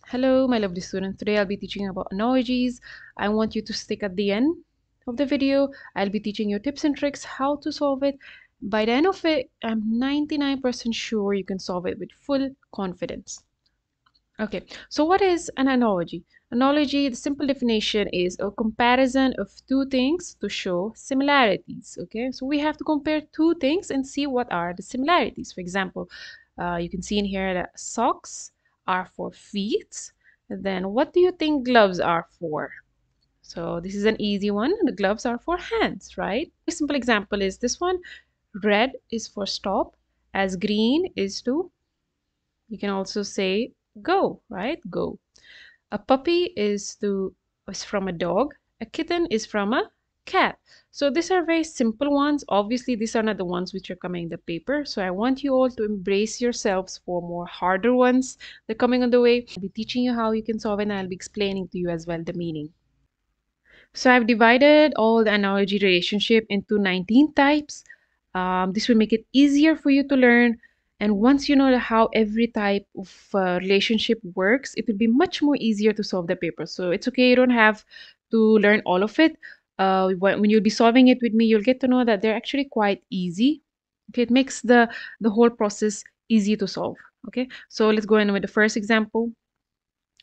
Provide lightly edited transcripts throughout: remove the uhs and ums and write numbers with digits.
Hello, my lovely students. Today I'll be teaching about analogies. I want you to stick at the end of the video. I'll be teaching you tips and tricks how to solve it. By the end of it, I'm 99% sure you can solve it with full confidence. Okay, so what is an analogy? Analogy, the simple definition is a comparison of two things to show similarities. Okay, so we have to compare two things and see what are the similarities. For example, you can see in here that socks are for feet. Then what do you think gloves are for? So this is an easy one. The gloves are for hands, right? A simple example is this one. Red is for stop, as green is to, you can also say go, right? Go. A puppy is from a dog. A kitten is from a cat. So these are very simple ones. Obviously, these are not the ones which are coming in the paper. So I want you all to embrace yourselves for more harder ones that are coming on the way. I'll be teaching you how you can solve it, and I'll be explaining to you as well the meaning. So I've divided all the analogy relationship into 19 types. This will make it easier for you to learn. And once you know how every type of relationship works, it will be much more easier to solve the paper. So it's okay, you don't have to learn all of it. When you'll be solving it with me, you'll get to know that they're actually quite easy. Okay, it makes the whole process easy to solve. Okay, so let's go in with the first example.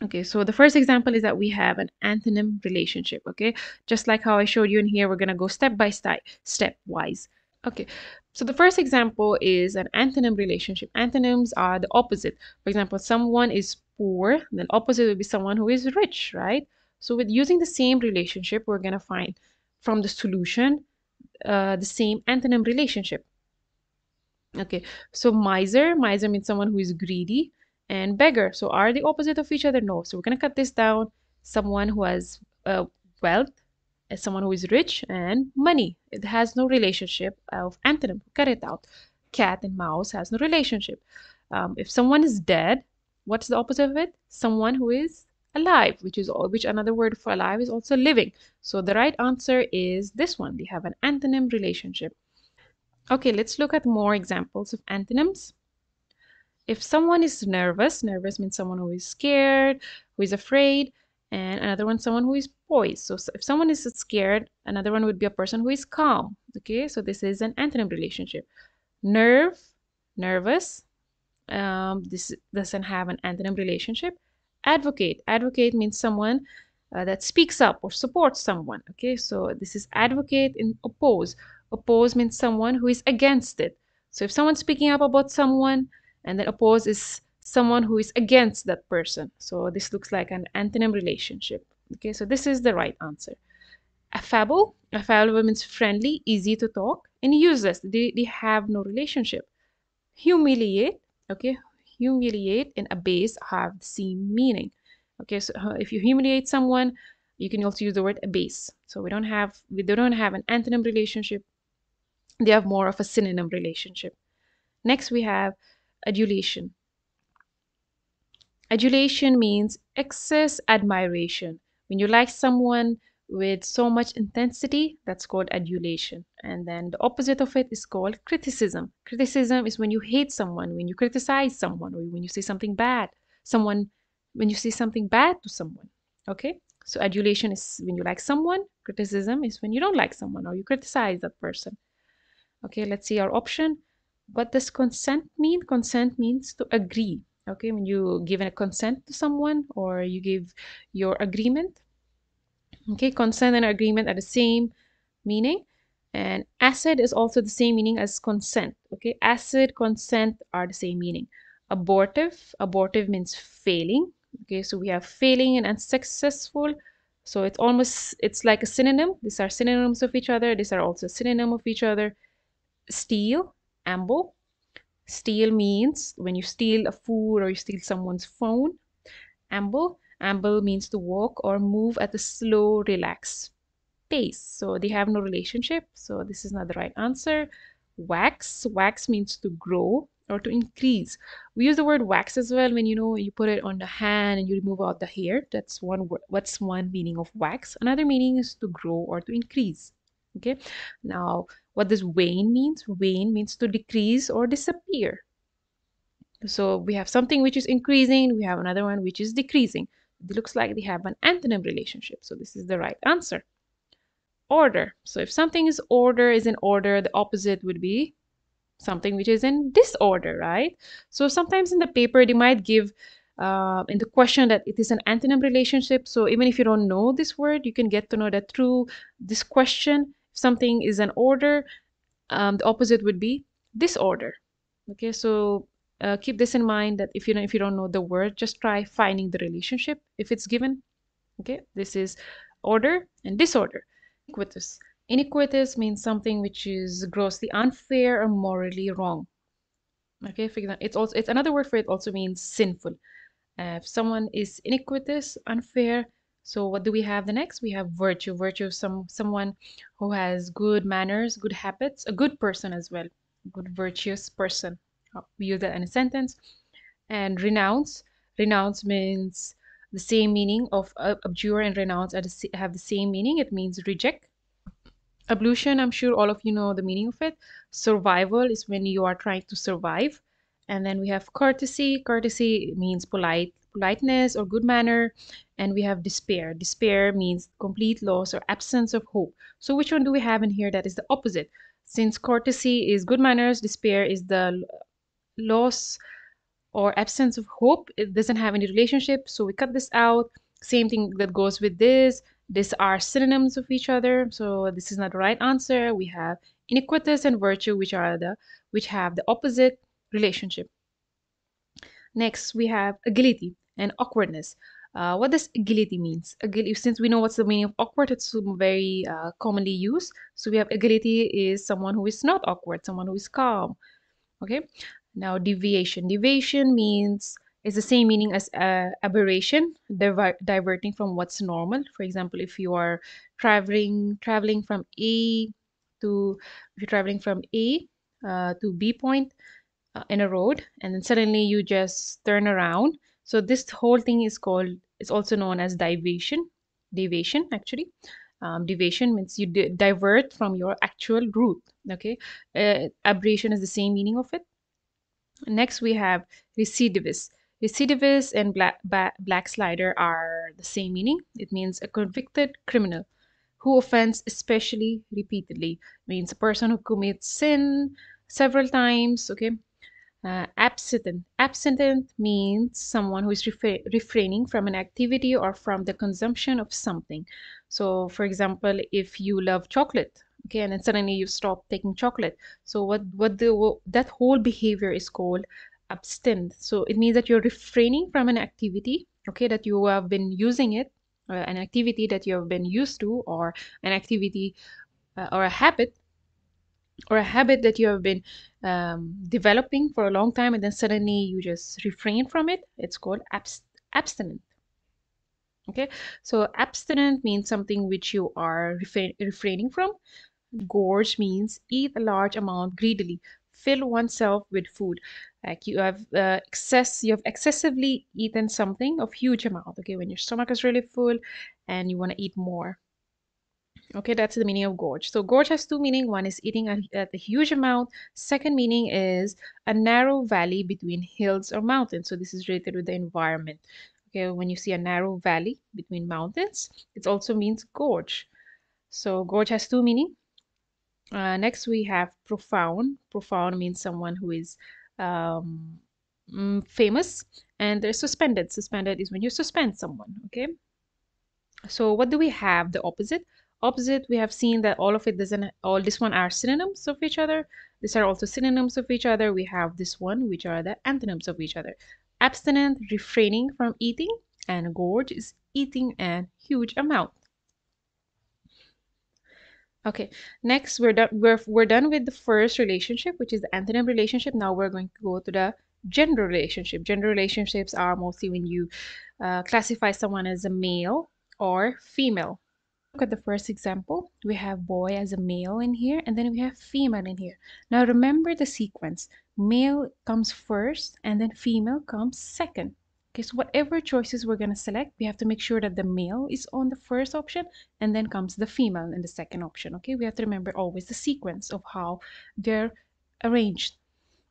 Okay, so the first example is that we have an antonym relationship. Okay, just like how I showed you in here, we're gonna go step by stepwise. Okay, so the first example is an antonym relationship. Antonyms are the opposite. For example, someone is poor, then opposite would be someone who is rich, right? So with using the same relationship, we're gonna find from the solution the same antonym relationship. Okay, so miser means someone who is greedy, and beggar. So are the opposite of each other? No. So we're gonna cut this down. Someone who has wealth, as someone who is rich, and money. It has no relationship of antonym. Cut it out. Cat and mouse has no relationship. If someone is dead, what's the opposite of it? Someone who is alive, which another word for alive is also living. So the right answer is this one. They have an antonym relationship. Okay, let's look at more examples of antonyms. If someone is nervous, nervous means someone who is scared, who is afraid, and another one, someone who is poised. So if someone is scared, another one would be a person who is calm. Okay, so this is an antonym relationship. Nerve, nervous. This doesn't have an antonym relationship. Advocate, advocate means someone that speaks up or supports someone. Okay, so this is advocate. In oppose, oppose means someone who is against it. So if someone's speaking up about someone, and then oppose is someone who is against that person. So this looks like an antonym relationship. Okay, so this is the right answer. Affable, affable means friendly, easy to talk, and useless. They have no relationship. Humiliate, okay, humiliate and abase have the same meaning. Okay, so if you humiliate someone, you can also use the word abase. So they don't have an antonym relationship. They have more of a synonym relationship. Next we have adulation. Adulation means excess admiration. When you like someone with so much intensity, that's called adulation. And then the opposite of it is called criticism. Criticism is when you hate someone, when you criticize someone, or when you say something bad, someone, when you say something bad to someone. Okay? So adulation is when you like someone, criticism is when you don't like someone or you criticize that person. Okay, let's see our option. What does consent mean? Consent means to agree. Okay, when you give a consent to someone or you give your agreement. Okay, consent and agreement are the same meaning. And acid is also the same meaning as consent. Okay, acid, consent are the same meaning. Abortive, abortive means failing. Okay, so we have failing and unsuccessful. So it's like a synonym. These are synonyms of each other. These are also synonym of each other. Steal, amble. Steal means when you steal a food or you steal someone's phone. Amble, amble means to walk or move at a slow, relaxed pace. So they have no relationship. So this is not the right answer. Wax, wax means to grow or to increase. We use the word wax as well when you put it on the hand and you remove out the hair. That's one word. What's one meaning of wax? Another meaning is to grow or to increase. Okay. Now, what does wane means? Wane means to decrease or disappear. So we have something which is increasing, we have another one which is decreasing. It looks like they have an antonym relationship. So this is the right answer. Order. So if something is in order, the opposite would be something which is in disorder, right? So sometimes in the paper they might give in the question that it is an antonym relationship. So even if you don't know this word, you can get to know that through this question. If something is an order, the opposite would be disorder. Okay, so keep this in mind that if you don't know the word, just try finding the relationship if it's given. Okay, this is order and disorder. Iniquitous. Iniquitous means something which is grossly unfair or morally wrong. Okay, for example, it's another word for it also means sinful. If someone is iniquitous, unfair, so what do we have the next? We have virtue. Virtue is someone who has good manners, good habits, a good person as well, good virtuous person. We use that in a sentence. And renounce. Renounce means the same meaning of abjure and renounce have the same meaning. It means reject. Ablution, I'm sure all of you know the meaning of it. Survival is when you are trying to survive. And then we have courtesy. Courtesy means politeness or good manner. And we have despair. Despair means complete loss or absence of hope. So which one do we have in here that is the opposite? Since courtesy is good manners, despair is the loss or absence of hope. It doesn't have any relationship, so we cut this out. Same thing that goes with this. These are synonyms of each other, so this is not the right answer. We have iniquitous and virtue, which have the opposite relationship. Next, we have agility and awkwardness. What does agility means? Agility, since we know what's the meaning of awkward, it's very commonly used. So we have agility is someone who is not awkward, someone who is calm. Okay, now deviation. Deviation means it's the same meaning as aberration, diverting from what's normal. For example, if you are traveling from A to if you're traveling from A to B point in a road, and then suddenly you just turn around. So this whole thing is also known as deviation. Deviation actually. Deviation means you divert from your actual route. Okay, aberration is the same meaning of it. Next, we have recidivist. Recidivist and blackslider are the same meaning. It means a convicted criminal who offends especially repeatedly. Means a person who commits sin several times. Okay. Abstinent. Abstinent means someone who is refraining from an activity or from the consumption of something. So, for example, if you love chocolate, okay, and then suddenly you stop taking chocolate. So, that whole behavior is called abstinent. So, it means that you're refraining from an activity, okay, that you have been using it, an activity that you have been used to, or an activity or a habit that you have been developing for a long time, and then suddenly you just refrain from it. It's called abstinent. Okay, so abstinent means something which you are refraining from. Gorge means eat a large amount greedily, fill oneself with food. Like you have excessively eaten something of huge amount. Okay, when your stomach is really full and you want to eat more. Okay, that's the meaning of gorge. So gorge has two meaning. One is eating at a huge amount. Second meaning is a narrow valley between hills or mountains. So this is related with the environment. Okay, when you see a narrow valley between mountains, it also means gorge. So gorge has two meaning. Next we have profound. Profound means someone who is famous. And there's suspended. Suspended is when you suspend someone. Okay. So what do we have? The opposite. Opposite, we have seen that all of it doesn't, all this one are synonyms of each other. These are also synonyms of each other. We have this one, which are the antonyms of each other. Abstinent, refraining from eating, and gorge is eating a huge amount. Okay, next we're done with the first relationship, which is the antonym relationship. Now we're going to go to the gender relationship. Gender relationships are mostly when you classify someone as a male or female. Look at the first example. We have boy as a male in here, and then we have female in here. Now remember the sequence. Male comes first, and then female comes second. Okay, so whatever choices we're going to select, we have to make sure that the male is on the first option, and then comes the female in the second option. Okay, we have to remember always the sequence of how they're arranged.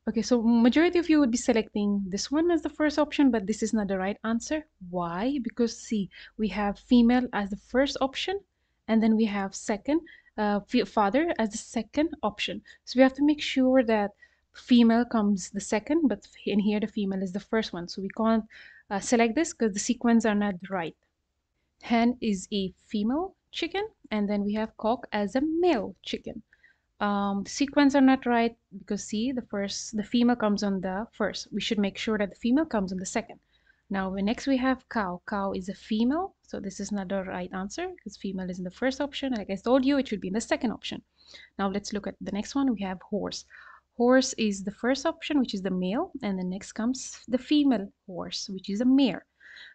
Okay, so majority of you would be selecting this one as the first option, but this is not the right answer. Why? Because see, we have female as the first option, and then we have second, father as the second option. So we have to make sure that female comes the second, but in here the female is the first one. So we can't select this because the sequence are not right. Hen is a female chicken, and then we have cock as a male chicken. Sequence are not right because see the female comes on the first. We should make sure that the female comes on the second. Now next we have cow. Cow is a female, so this is not the right answer because female is in the first option. Like I told you, it should be in the second option. Now let's look at the next one. We have horse. Horse is the first option, which is the male, and then next comes the female horse, which is a mare.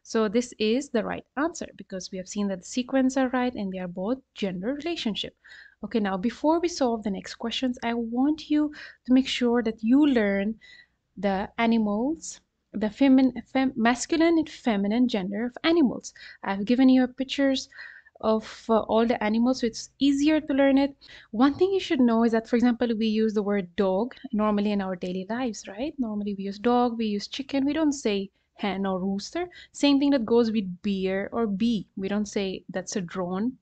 So this is the right answer because we have seen that the sequence are right and they are both gender relationship. Okay, now before we solve the next questions, I want you to make sure that you learn the animals, the masculine and feminine gender of animals. I've given you pictures of all the animals, so it's easier to learn it. One thing you should know is that, for example, we use the word dog normally in our daily lives, right? Normally we use dog, we use chicken, we don't say hen or rooster. Same thing that goes with beer or bee. We don't say that's a drone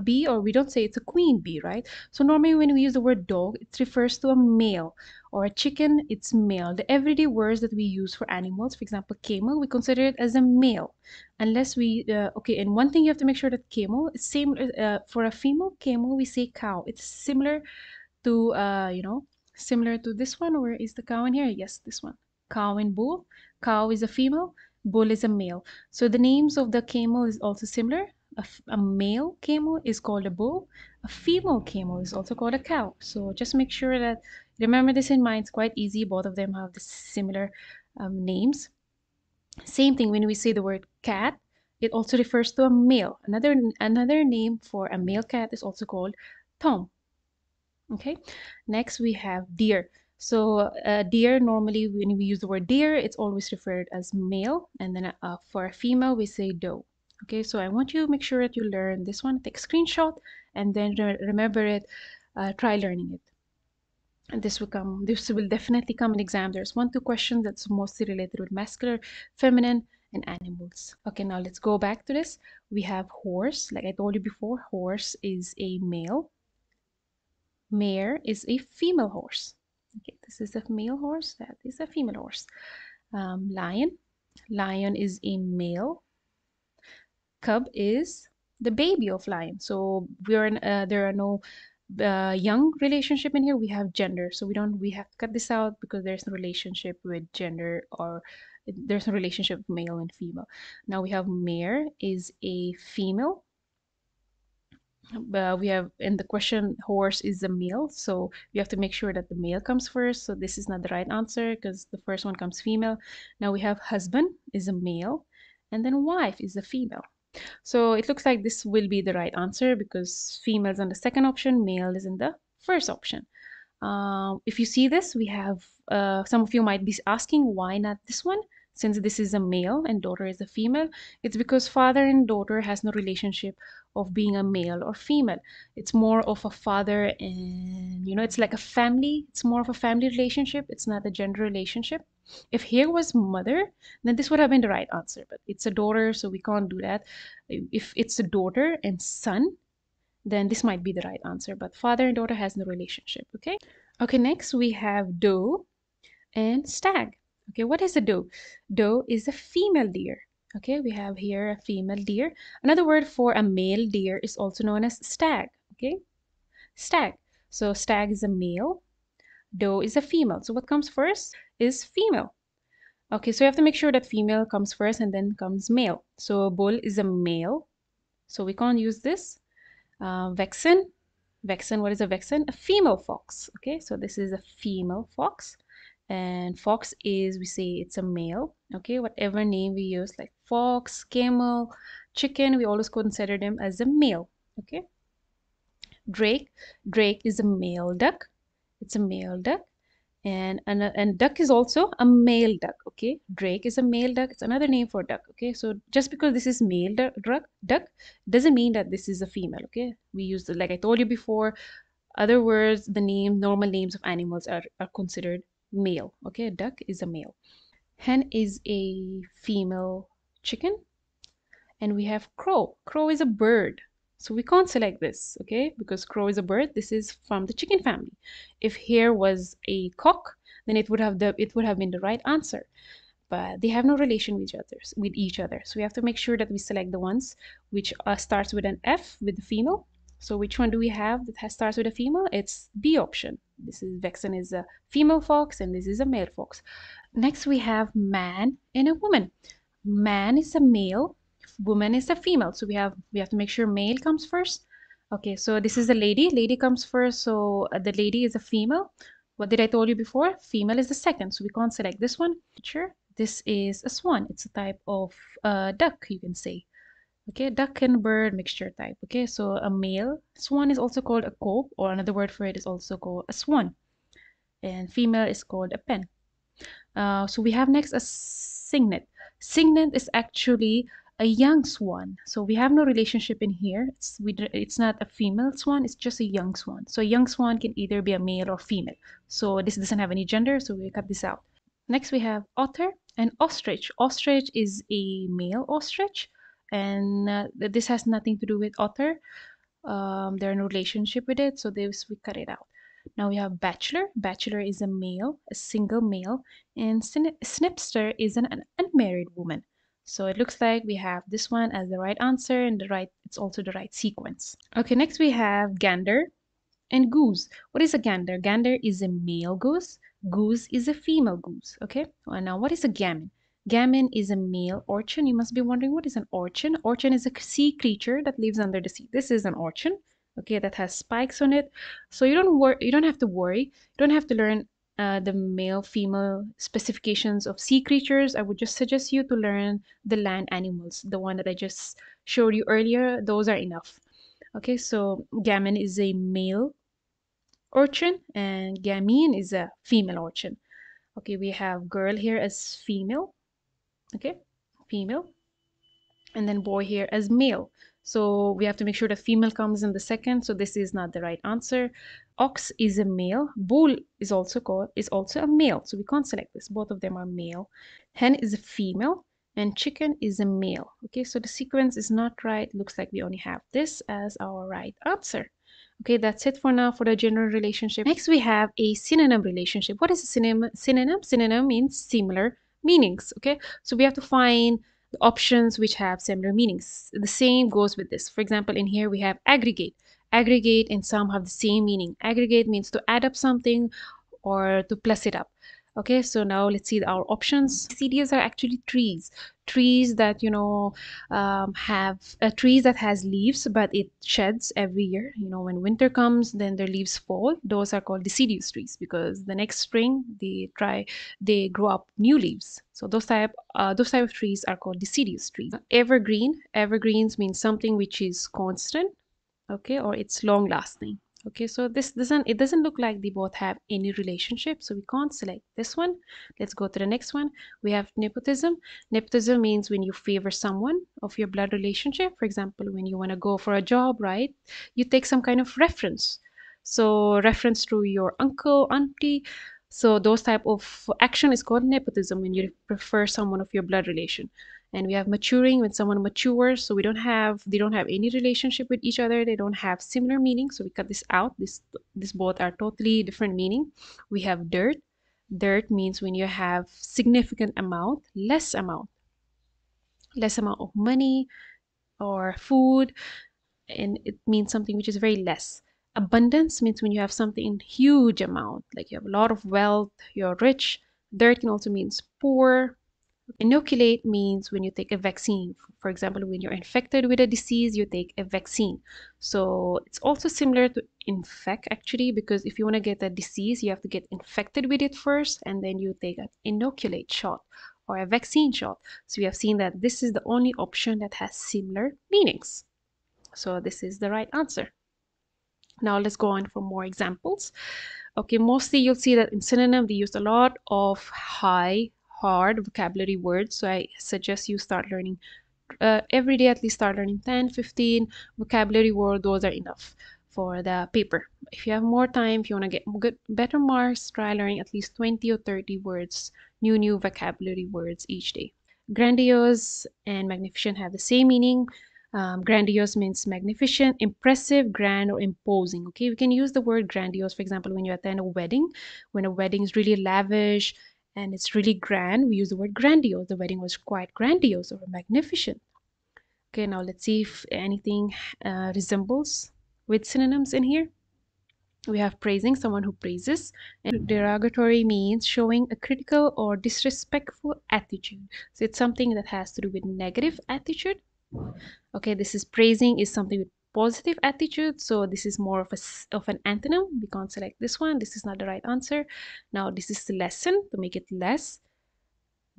bee, or we don't say it's a queen bee, right? So normally when we use the word dog, it refers to a male, or a chicken, it's male. The everyday words that we use for animals, for example, camel, we consider it as a male, unless we, okay, and one thing you have to make sure that camel is same, for a female camel, we say cow. It's similar to, similar to this one. Where is the cow in here? Yes, this one. Cow and bull. Cow is a female, bull is a male. So the names of the camel is also similar. A male camel is called a bull. A female camel is also called a cow. So just make sure that, remember this in mind. It's quite easy. Both of them have the similar names. Same thing when we say the word cat, it also refers to a male. Another name for a male cat is also called tom. Okay, next we have deer. So deer, normally when we use the word deer, it's always referred as male, and then for a female we say doe. Okay, so I want you to make sure that you learn this one. Take a screenshot and then remember it. Try learning it. And this will definitely come in exam. There's 1-2 questions that's mostly related with masculine, feminine, and animals. Okay, now let's go back to this. We have horse. Like I told you before, horse is a male. Mare is a female horse. Okay, this is a male horse, that is a female horse. Lion. Lion is a male. Cub is the baby of lion. So there are no young relationship in here. We have gender. So we have to cut this out because there's no relationship with gender, or there's no relationship with male and female. Now we have mare is a female. We have in the question horse is a male, so we have to make sure that the male comes first. So this is not the right answer because the first one comes female. Now we have husband is a male, and then wife is a female. So it looks like this will be the right answer because female is on the second option, male is in the first option. If you see this, we have some of you might be asking why not this one, since this is a male and daughter is a female. It's because father and daughter has no relationship of being a male or female. It's more of a father and, it's like a family. It's more of a family relationship. It's not a gender relationship. If here was mother, then this would have been the right answer, but it's a daughter, so we can't do that. If it's a daughter and son, then this might be the right answer, but father and daughter has no relationship. Okay, next we have doe and stag. Okay, what is a doe? Doe is a female deer. Okay, we have here a female deer. Another word for a male deer is also known as stag. Okay, stag. So stag is a male, doe is a female. So what comes first is female. Okay, so you have to make sure that female comes first and then comes male. So bull is a male, so we can't use this. Vexen. Vexen, what is a vexen? A female fox. Okay, so this is a female fox. And fox is, we say it's a male. Okay, whatever name we use, like fox, camel, chicken, we always consider them as a male. Okay. Drake. Drake is a male duck. It's a male duck. And duck is also a male duck. Okay, drake is a male duck. It's another name for duck. Okay, so just because this is male duck doesn't mean that this is a female. Okay, we use like I told you before, other words, the normal names of animals are considered male. Okay, duck is a male. Hen is a female chicken. And we have crow. Crow is a bird. So we can't select this, okay, because crow is a bird. This is from the chicken family. If here was a cock, then it would have been the right answer. But they have no relation with each other. So we have to make sure that we select the ones which starts with an F with the female. So which one do we have that starts with a female? It's B option. This is Vexen is a female fox and this is a male fox. Next we have man and a woman. Man is a male, woman is a female. So we have to make sure male comes first. Okay, so this is the lady. Lady comes first, so the lady is a female. What did I told you before? Female is the second, so we can't select this one. Sure. This is a swan. It's a type of duck, you can say. Okay, duck and bird mixture type. Okay, so a male swan is also called a cob, or another word for it is also called a swan. And female is called a pen. So we have next a cygnet. Cygnet is actually a young swan. So we have no relationship in here. It's not a female swan, it's just a young swan. So a young swan can either be a male or female. So this doesn't have any gender, so we cut this out. Next we have otter and ostrich. Ostrich is a male ostrich, and this has nothing to do with otter. There are no relationship with it, so we cut it out. Now we have bachelor. Bachelor is a male, a single male, and snipster is an unmarried woman. So it looks like we have this one as the right answer, and it's also the right sequence. Okay, next we have gander and goose. What is a gander? Gander is a male goose. Goose is a female goose. Okay. And now what is a gammon? Gammon is a male urchin. You must be wondering, what is an urchin? Urchin is a sea creature that lives under the sea. This is an urchin. Okay, that has spikes on it. So you don't have to worry. You don't have to learn the male female specifications of sea creatures. I would just suggest you to learn the land animals. The one that I just showed you earlier, those are enough. Okay, so gammon is a male urchin and gamine is a female urchin. Okay, we have girl here as female. Okay, female. And then boy here as male. So we have to make sure the female comes in the second. So this is not the right answer. Ox is a male. Bull is also a male. So we can't select this. Both of them are male. Hen is a female and chicken is a male. Okay, so the sequence is not right. Looks like we only have this as our right answer. Okay, that's it for now for the general relationship. Next, we have a synonym relationship. What is a synonym? Synonym means similar meanings. Okay, so we have to find the options which have similar meanings. The same goes with this. For example, in here we have aggregate. Aggregate and some have the same meaning. Aggregate means to add up something or to plus it up. Okay, so now let's see our options. CDs are actually trees. Trees that have trees that has leaves, but it sheds every year. When winter comes, then their leaves fall. Those are called deciduous trees because the next spring they grow up new leaves. So those type of trees are called deciduous trees. Evergreen. Evergreens means something which is constant, okay, or it's long lasting. Okay, so it doesn't look like they both have any relationship, so we can't select this one. Let's go to the next one. We have nepotism. Nepotism means when you favor someone of your blood relationship. For example, when you want to go for a job, right, you take some kind of reference. So reference to your uncle, auntie. So those type of action is called nepotism, when you prefer someone of your blood relation. And we have maturing, when someone matures, so they don't have any relationship with each other, they don't have similar meaning, so we cut this out. This both are totally different meaning. We have dirt. Dirt means when you have significant amount, less amount of money or food, and it means something which is very less. Abundance means when you have something in huge amount, like you have a lot of wealth, you're rich. Dirt can also means poor. Inoculate means when you take a vaccine. For example, when you're infected with a disease, you take a vaccine. So it's also similar to infect actually, because if you want to get a disease, you have to get infected with it first, and then you take an inoculate shot or a vaccine shot. So we have seen that this is the only option that has similar meanings. So this is the right answer. Now let's go on for more examples. Okay, mostly you'll see that in synonym they use a lot of hard vocabulary words, so I suggest you start learning every day, at least start learning 10-15 vocabulary words. Those are enough for the paper. If you have more time, if you want to get better marks, try learning at least 20 or 30 words, new vocabulary words each day. Grandiose and magnificent have the same meaning. Grandiose means magnificent, impressive, grand, or imposing. Okay, we can use the word grandiose, for example, when you attend a wedding. When a wedding is really lavish and it's really grand, we use the word grandiose. The wedding was quite grandiose or magnificent. Okay, now let's see if anything resembles with synonyms in here. We have praising, someone who praises, and derogatory means showing a critical or disrespectful attitude. So it's something that has to do with negative attitude. Okay, this is praising is something with positive attitude, so this is more of an antonym. We can't select this one. This is not the right answer. Now this is the lesson to make it less.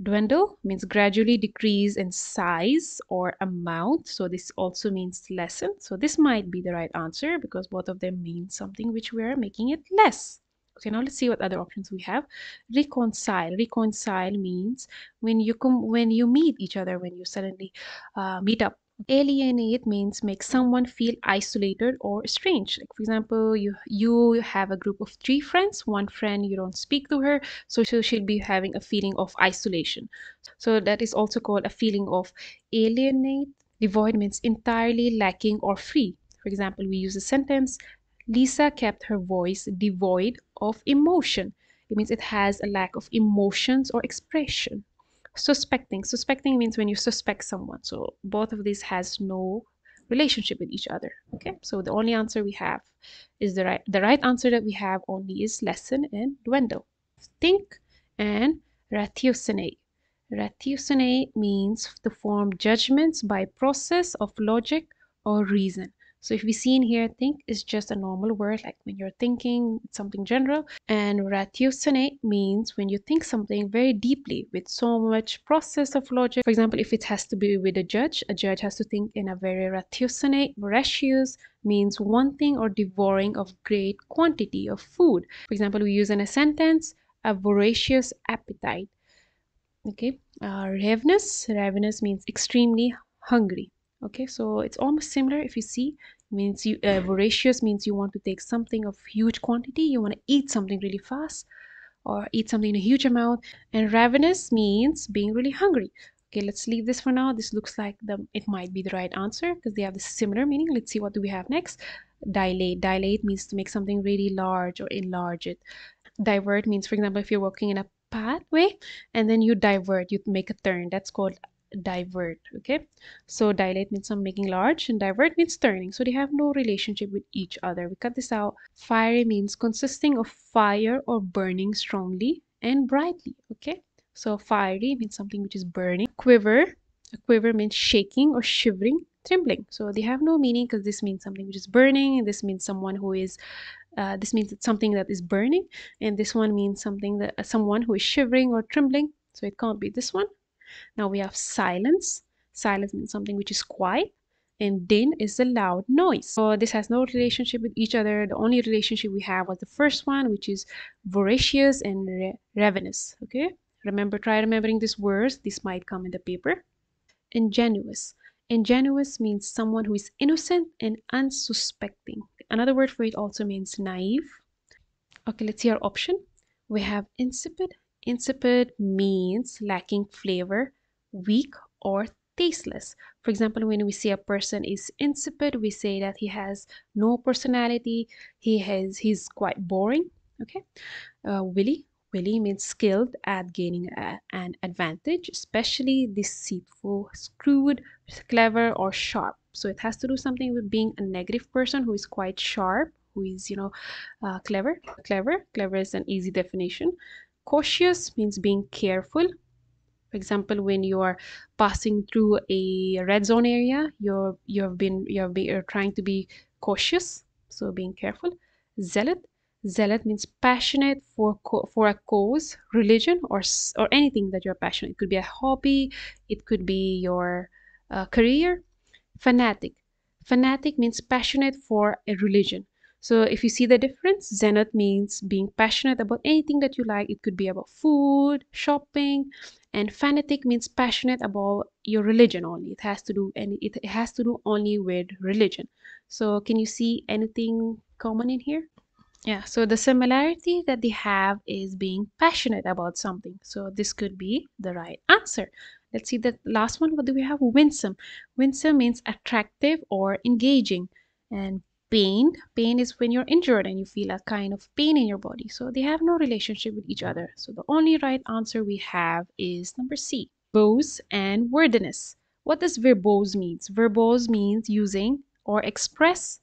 Dwindle means gradually decrease in size or amount, so this also means lessen. So this might be the right answer because both of them mean something which we are making it less. Okay, now let's see what other options we have. Reconcile. Reconcile means when you meet each other, when you suddenly meet up. Alienate means make someone feel isolated or strange. Like for example, you have a group of 3 friends. One friend you don't speak to her, so she'll be having a feeling of isolation. So that is also called a feeling of alienate. Devoid means entirely lacking or free. For example, we use a sentence, Lisa kept her voice devoid of emotion. It means it has a lack of emotions or expression. Suspecting means when you suspect someone, so both of these has no relationship with each other. Okay, so the only answer we have is the right answer that we have only is lessen and dwindle. Think and ratiocinate. Ratiocinate means to form judgments by process of logic or reason. So if we see in here, think is just a normal word, like when you're thinking something general. And ratiocinate means when you think something very deeply with so much process of logic. For example, if it has to be with a judge has to think in a very ratiocinate. Voracious means wanting or devouring of great quantity of food. For example, we use in a sentence, a voracious appetite. Okay, ravenous means extremely hungry. Okay, so it's almost similar. If you see, means you voracious means you want to take something of huge quantity, you want to eat something really fast or eat something in a huge amount. And ravenous means being really hungry. Okay, let's leave this for now. This looks like it might be the right answer because they have the similar meaning. Let's see what do we have next. Dilate means to make something really large or enlarge it. Divert means, for example, if you're walking in a pathway and then you divert, you make a turn, that's called divert. Okay, so dilate means I'm making large and divert means turning, so they have no relationship with each other. We cut this out. Fiery means consisting of fire or burning strongly and brightly. Okay, so fiery means something which is burning. A quiver means shaking or shivering, trembling. So they have no meaning because this means something which is burning, and this means someone who is this means it's something that is burning, and this one means something that someone who is shivering or trembling, so it can't be this one. Now we have silence. Silence means something which is quiet, and din is a loud noise. So this has no relationship with each other. The only relationship we have was the first one, which is voracious and ravenous. Okay, try remembering these words. This might come in the paper. Ingenuous. Ingenuous means someone who is innocent and unsuspecting. Another word for it also means naive. Okay, let's see our option. We have insipid. Insipid means lacking flavor, weak, or tasteless. For example, when we say a person is insipid, we say that he has no personality, he's quite boring. Okay. Willy. Willy means skilled at gaining an advantage, especially deceitful, shrewd, clever, or sharp. So it has to do something with being a negative person who is quite sharp, who is, clever. Clever is an easy definition. Cautious means being careful. For example, when you are passing through a red zone area, you're trying to be cautious, so being careful. Zealot. Zealot means passionate for a cause, religion, or anything that you're passionate. It could be a hobby, it could be your career. Fanatic. Fanatic means passionate for a religion. So if you see the difference, zealot means being passionate about anything that you like. It could be about food, shopping, and fanatic means passionate about your religion only. It has to do, and it has to do only with religion. So can you see anything common in here? Yeah, so the similarity that they have is being passionate about something. So this could be the right answer. Let's see the last one. What do we have? Winsome. Winsome means attractive or engaging. And pain. Pain is when you're injured and you feel a kind of pain in your body. So they have no relationship with each other. So the only right answer we have is number C. Verbose and wordiness. What does verbose means? Verbose means using or express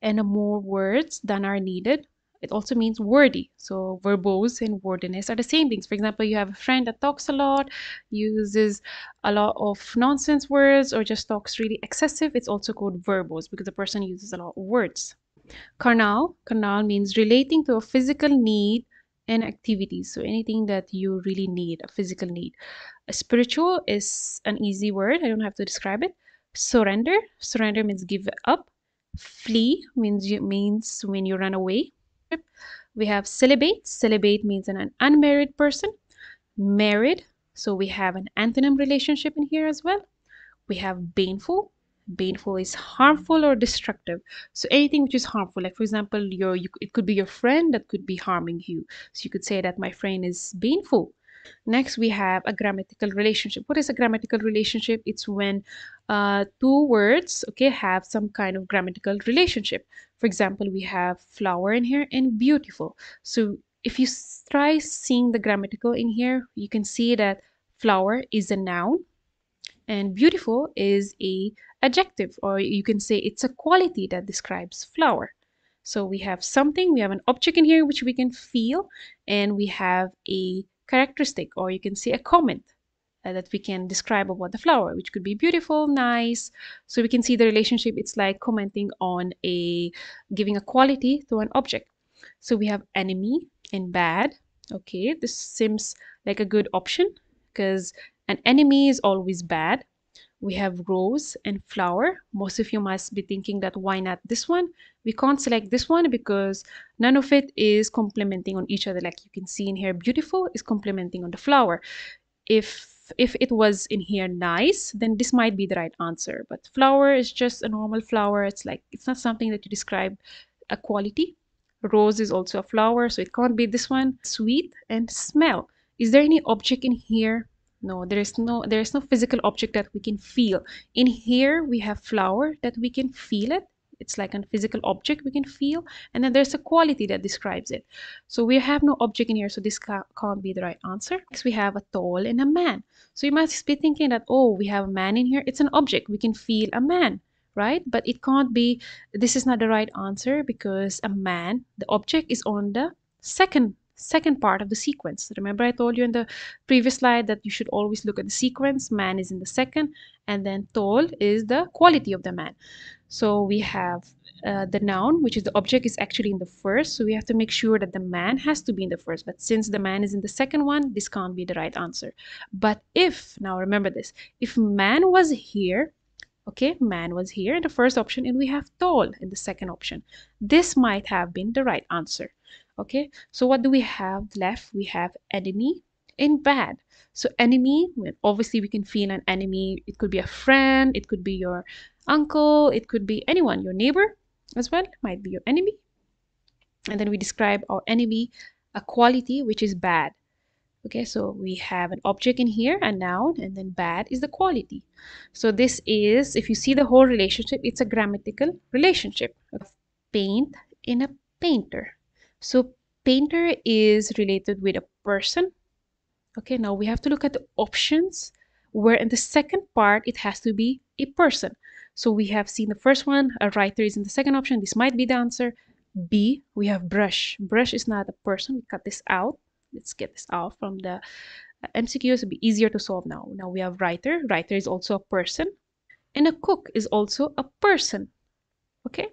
and more words than are needed. It also means wordy. So verbose and wordiness are the same things. For example, you have a friend that talks a lot, uses a lot of nonsense words, or just talks really excessive. It's also called verbose because the person uses a lot of words. Carnal. Carnal means relating to a physical need and activities. So anything that you really need, a physical need. A spiritual is an easy word. I don't have to describe it. Surrender. Surrender means give up. Flee means when you run away. We have celibate. Celibate means an unmarried person. Married. So we have an antonym relationship in here as well. We have baneful. Baneful is harmful or destructive. So anything which is harmful, like for example, it could be your friend that could be harming you. So you could say that my friend is baneful. Next, we have a grammatical relationship. What is a grammatical relationship? It's when two words, okay, have some kind of grammatical relationship. For example, we have flower in here and beautiful. So if you try seeing the grammatical in here, you can see that flower is a noun and beautiful is a adjective, or you can say it's a quality that describes flower. So we have something, we have an object in here which we can feel, and we have a characteristic, or you can say a comment that we can describe about the flower, which could be beautiful, nice. So we can see the relationship. It's like commenting on giving a quality to an object. So we have enemy and bad. Okay, this seems like a good option because an enemy is always bad. We have rose and flower. Most of you must be thinking that why not this one? We can't select this one because none of it is complementing on each other. Like you can see in here, beautiful is complementing on the flower. If it was in here nice, then this might be the right answer. But flower is just a normal flower. It's like it's not something that you describe a quality. Rose is also a flower, so it can't be this one. Sweet and smell. Is there any object in here? No, there is no physical object that we can feel. In here we have flower that we can feel it. It's like a physical object we can feel, and then there's a quality that describes it. So we have no object in here, so this can't be the right answer. Next we have a tall and a man. So you must be thinking that, oh, we have a man in here. It's an object. We can feel a man, right? But it can't be. This is not the right answer because a man, the object is on the second part of the sequence. Remember I told you in the previous slide that you should always look at the sequence. Man is in the second, and then tall is the quality of the man. So we have the noun, which is the object, is actually in the first. So we have to make sure that the man has to be in the first. But since the man is in the second one, this can't be the right answer. But if, now remember this, if man was here, okay, man was here in the first option, and we have tall in the second option, this might have been the right answer. Okay, so what do we have left? We have enemy and bad. So enemy, well, obviously we can feel an enemy. It could be a friend, it could be your uncle, it could be anyone, your neighbor as well, might be your enemy. And then we describe our enemy, a quality which is bad. Okay, so we have an object in here, a noun, and then bad is the quality. So this is, if you see the whole relationship, it's a grammatical relationship. Paint in a painter. So painter is related with a person. Okay, now we have to look at the options where in the second part it has to be a person. So we have seen the first one, a writer is in the second option. This might be the answer. B, we have brush. Brush is not a person. We cut this out. Let's get this out from the MCQs. It'll be easier to solve now. Now we have writer. Writer is also a person. And a cook is also a person. Okay,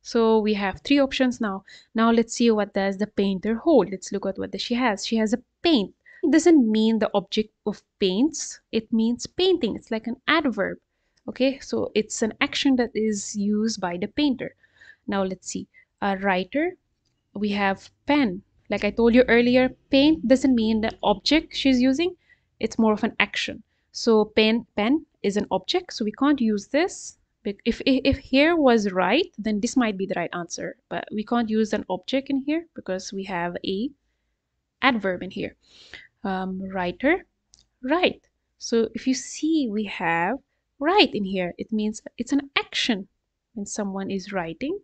so we have three options now. Now let's see what does the painter hold. Let's look at what she has. She has a paint. It doesn't mean the object of paints. It means painting. It's like an adverb. Okay, so it's an action that is used by the painter. Now let's see. A writer, we have pen. Like I told you earlier, paint doesn't mean the object she's using. It's more of an action. So pen is an object, so we can't use this. If here was right, then this might be the right answer, but we can't use an object in here because we have a adverb in here. Writer, write. So if you see, we have write in here. It means it's an action. When someone is writing,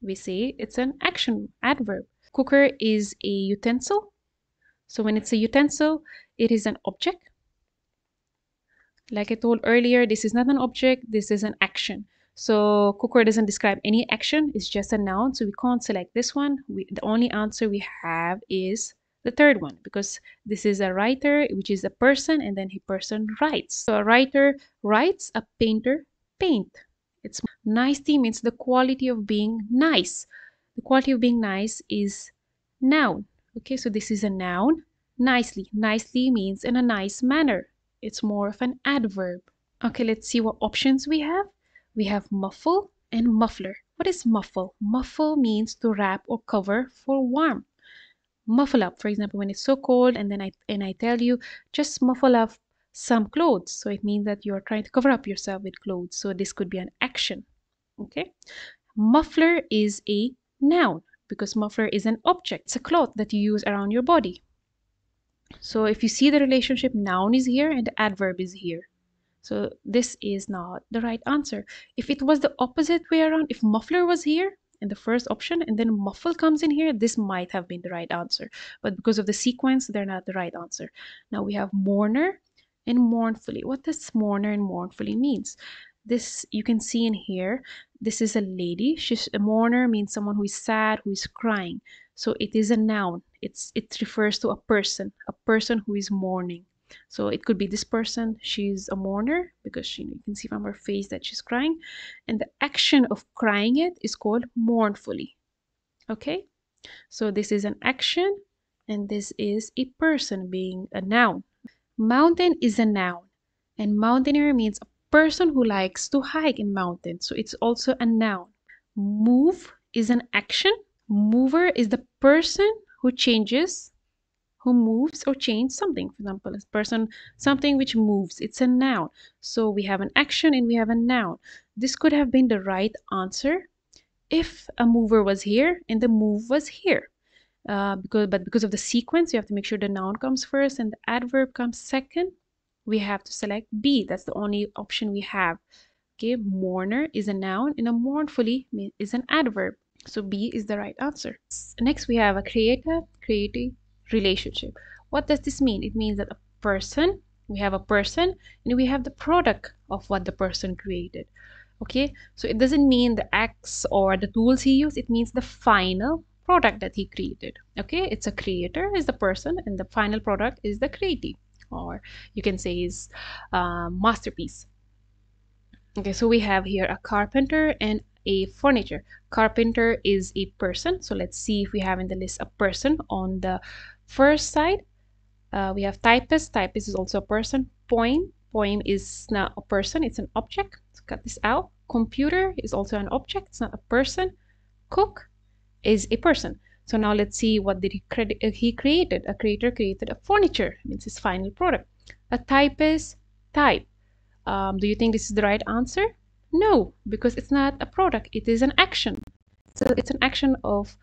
we say it's an action adverb. Cooker is a utensil. So when it's a utensil, it is an object. Like I told earlier, this is not an object, this is an action. So cooker doesn't describe any action, it's just a noun, so we can't select this one. The only answer we have is the third one, because this is a writer, which is a person, and then a person writes. So a writer writes, a painter paint. It's nicety means the quality of being nice. The quality of being nice is noun. Okay, so this is a noun. Nicely. Nicely means in a nice manner. It's more of an adverb. Okay, let's see what options we have. We have muffle and muffler. What is muffle? Muffle means to wrap or cover for warm. Muffle up, for example, when it's so cold and then I tell you just muffle up some clothes. So it means that you're trying to cover up yourself with clothes. So this could be an action. Okay. Muffler is a noun because muffler is an object. It's a cloth that you use around your body. So if you see the relationship, noun is here and the adverb is here. So this is not the right answer. If it was the opposite way around, if muffler was here in the first option and then muffle comes in here, this might have been the right answer. But because of the sequence, they're not the right answer. Now we have mourner and mournfully. What does mourner and mournfully means? This you can see in here. This is a lady. A mourner means someone who is sad, who is crying. So it is a noun. It refers to a person who is mourning. So it could be this person, she's a mourner because you can see from her face that she's crying. And the action of crying it is called mournfully. Okay, so this is an action and this is a person being a noun. Mountain is a noun and mountaineer means a person who likes to hike in mountains. So it's also a noun. Move is an action. Mover is the person who changes, who moves or changes something. For example, a person, something which moves, it's a noun. So we have an action and we have a noun. This could have been the right answer if a mover was here and the move was here. Because of the sequence, you have to make sure the noun comes first and the adverb comes second. We have to select B. That's the only option we have. Okay, mourner is a noun and a mournfully is an adverb. So B is the right answer. Next, we have a creative relationship. What does this mean? It means that a person, we have a person and we have the product of what the person created. Okay, so it doesn't mean the acts or the tools he used. It means the final product that he created. Okay, it's a creator is the person and the final product is the creative, or you can say is masterpiece. Okay, so we have here a carpenter and a furniture. Carpenter is a person. So let's see if we have in the list a person. On the first side, we have typist. Typist is also a person. Poem is not a person, it's an object. Let's cut this out. Computer is also an object, it's not a person. Cook is a person. So now let's see what did he created. A creator created a furniture, means his final product. A typist type. Do you think this is the right answer? No, because it's not a product, it is an action. So it's an action of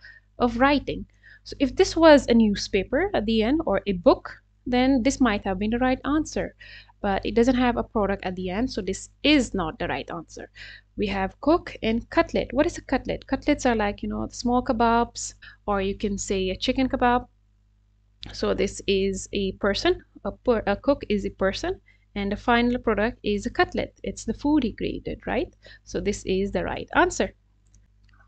writing. So if this was a newspaper at the end or a book, then this might have been the right answer. But it doesn't have a product at the end, so this is not the right answer. We have cook and cutlet. What is a cutlet? Cutlets are like, the small kebabs, or you can say a chicken kebab. So this is a person, a cook is a person, and the final product is a cutlet. It's the food he created, right? So this is the right answer.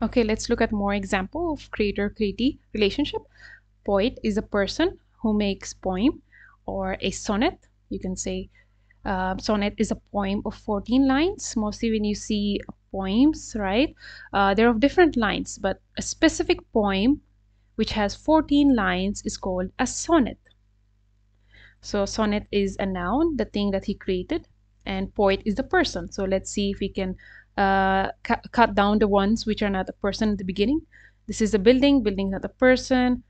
Okay, let's look at more example of creator-createe relationship. Poet is a person who makes poem or a sonnet. You can say sonnet is a poem of 14 lines. Mostly when you see poems, right, they're of different lines, but a specific poem which has 14 lines is called a sonnet. So sonnet is a noun, the thing that he created, and poet is the person. So let's see if we can cut down the ones which are not a person at the beginning. This is a building, building not a person.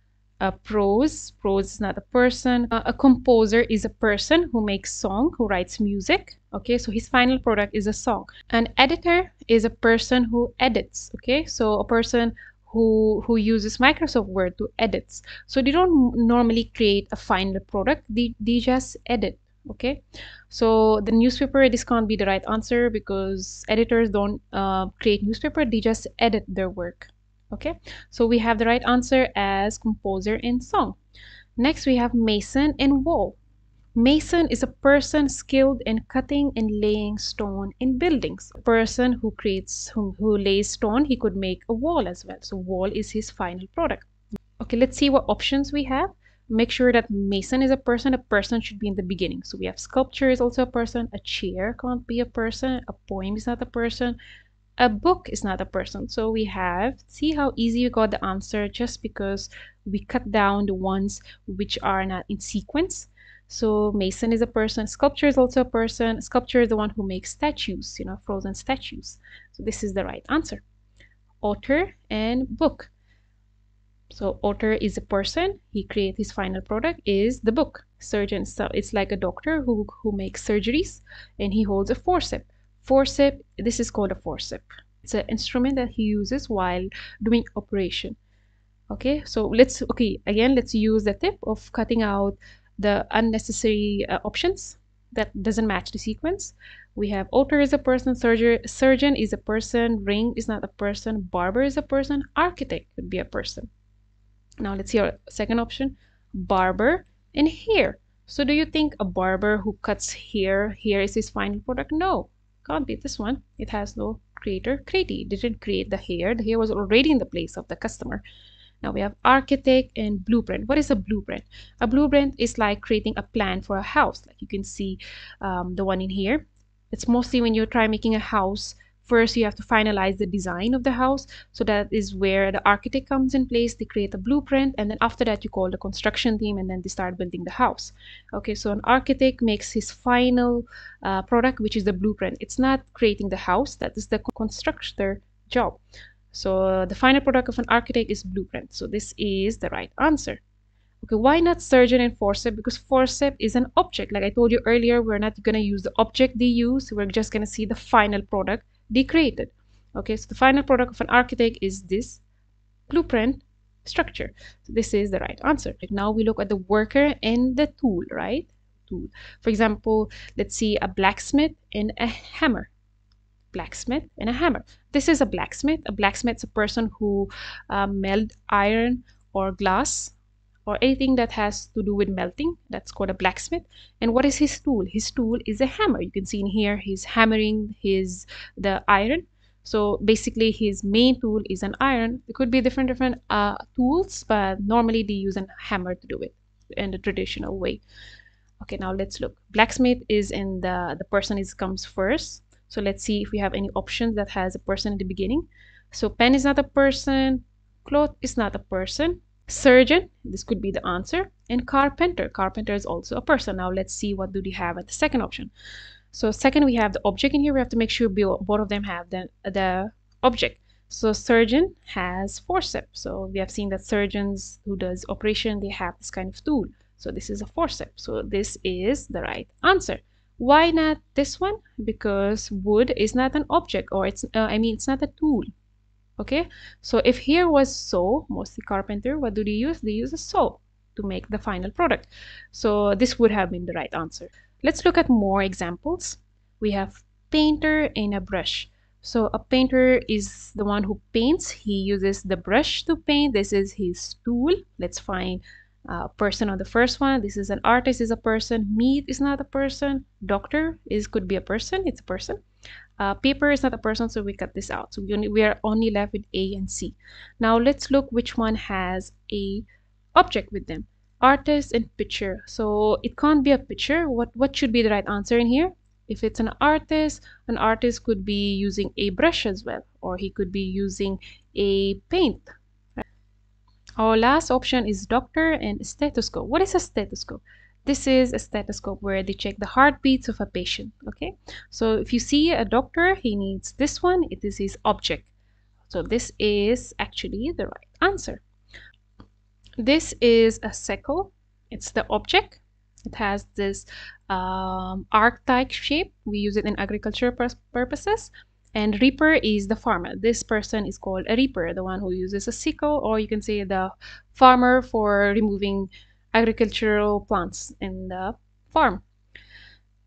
Prose is not a person. A composer is a person who makes song, who writes music. Okay, so his final product is a song. An editor is a person who edits. Okay, so a person who uses Microsoft Word to edit. So they don't normally create a final product, they just edit. Okay, so the newspaper, this can't be the right answer because editors don't create newspaper, they just edit their work. Okay, so we have the right answer as composer and song. Next we have mason and wall. Mason is a person skilled in cutting and laying stone in buildings. A person who who lays stone, he could make a wall as well. So wall is his final product. Okay, let's see what options we have. Make sure that mason is a person should be in the beginning. So we have sculpture is also a person, a chair can't be a person, a poem is not a person, a book is not a person. So we have, see how easy we got the answer just because we cut down the ones which are not in sequence. So mason is a person, sculpture is also a person, sculpture is the one who makes statues, you know, frozen statues. So this is the right answer. Author and book. So author is a person, he creates his final product is the book. Surgeon, so it's like a doctor who makes surgeries and he holds a forceps. Forceps, this is called a forceps. It's an instrument that he uses while doing operation. Okay, so let's use the tip of cutting out the unnecessary options that doesn't match the sequence. We have author is a person, surgeon is a person, ring is not a person, barber is a person, architect could be a person. Now let's see our second option, barber and hair. So do you think a barber who cuts hair is his final product? No, can't be this one. It has no creator. Didn't create the hair. The hair was already in the place of the customer. Now we have architect and blueprint. What is a blueprint? A blueprint is like creating a plan for a house. Like you can see the one in here. It's mostly when you try making a house, first you have to finalize the design of the house. So that is where the architect comes in place. They create a blueprint, and then after that you call the construction team, and then they start building the house. Okay, so an architect makes his final product, which is the blueprint. It's not creating the house, that is the constructor job. So the final product of an architect is blueprint. So this is the right answer. Okay, why not surgeon and forceps? Because forceps is an object. Like I told you earlier, we're not going to use the object they use. We're just going to see the final product they created. Okay, so the final product of an architect is this blueprint structure. So this is the right answer. Now we look at the worker and the tool, right? Tool. For example, let's see a blacksmith and a hammer. Blacksmith and a hammer. This is a blacksmith. A blacksmith is a person who melt iron or glass or anything that has to do with melting. That's called a blacksmith. And what is his tool? His tool is a hammer. You can see in here he's hammering the iron. So basically his main tool is an iron. It could be different tools, but normally they use a hammer to do it in the traditional way. Okay, now let's look. Blacksmith is in the person comes first. So let's see if we have any options that has a person in the beginning. So pen is not a person, cloth is not a person, surgeon, this could be the answer, and carpenter is also a person. Now let's see what do they have at the second option. So second, we have the object in here. We have to make sure both of them have the object. So surgeon has forceps. So we have seen that surgeons who does operation, they have this kind of tool. So this is a forceps. So this is the right answer. Why not this one? Because wood is not an object, or it's not a tool. Okay, so if here was saw, mostly carpenter, what do they use? They use a saw to make the final product. So this would have been the right answer. Let's look at more examples. We have painter and a brush. So a painter is the one who paints. He uses the brush to paint. This is his tool. Let's find person on the first one. This is an artist, is a person. Meat is not a person. Doctor could be a person. It's a person. Paper is not a person, so we cut this out. So we are only left with A and C. Now let's look which one has a object with them. Artist and picture. So it can't be a picture. What should be the right answer in here? If it's an artist could be using a brush as well, or he could be using a paint. Our last option is doctor and stethoscope. What is a stethoscope? This is a stethoscope where they check the heartbeats of a patient. Okay, so if you see a doctor, he needs this one. It is his object. So this is actually the right answer. This is a sickle. It's the object. It has this arc-type shape. We use it in agriculture purposes. And reaper is the farmer. This person is called a reaper, the one who uses a sickle, or you can say the farmer for removing agricultural plants in the farm.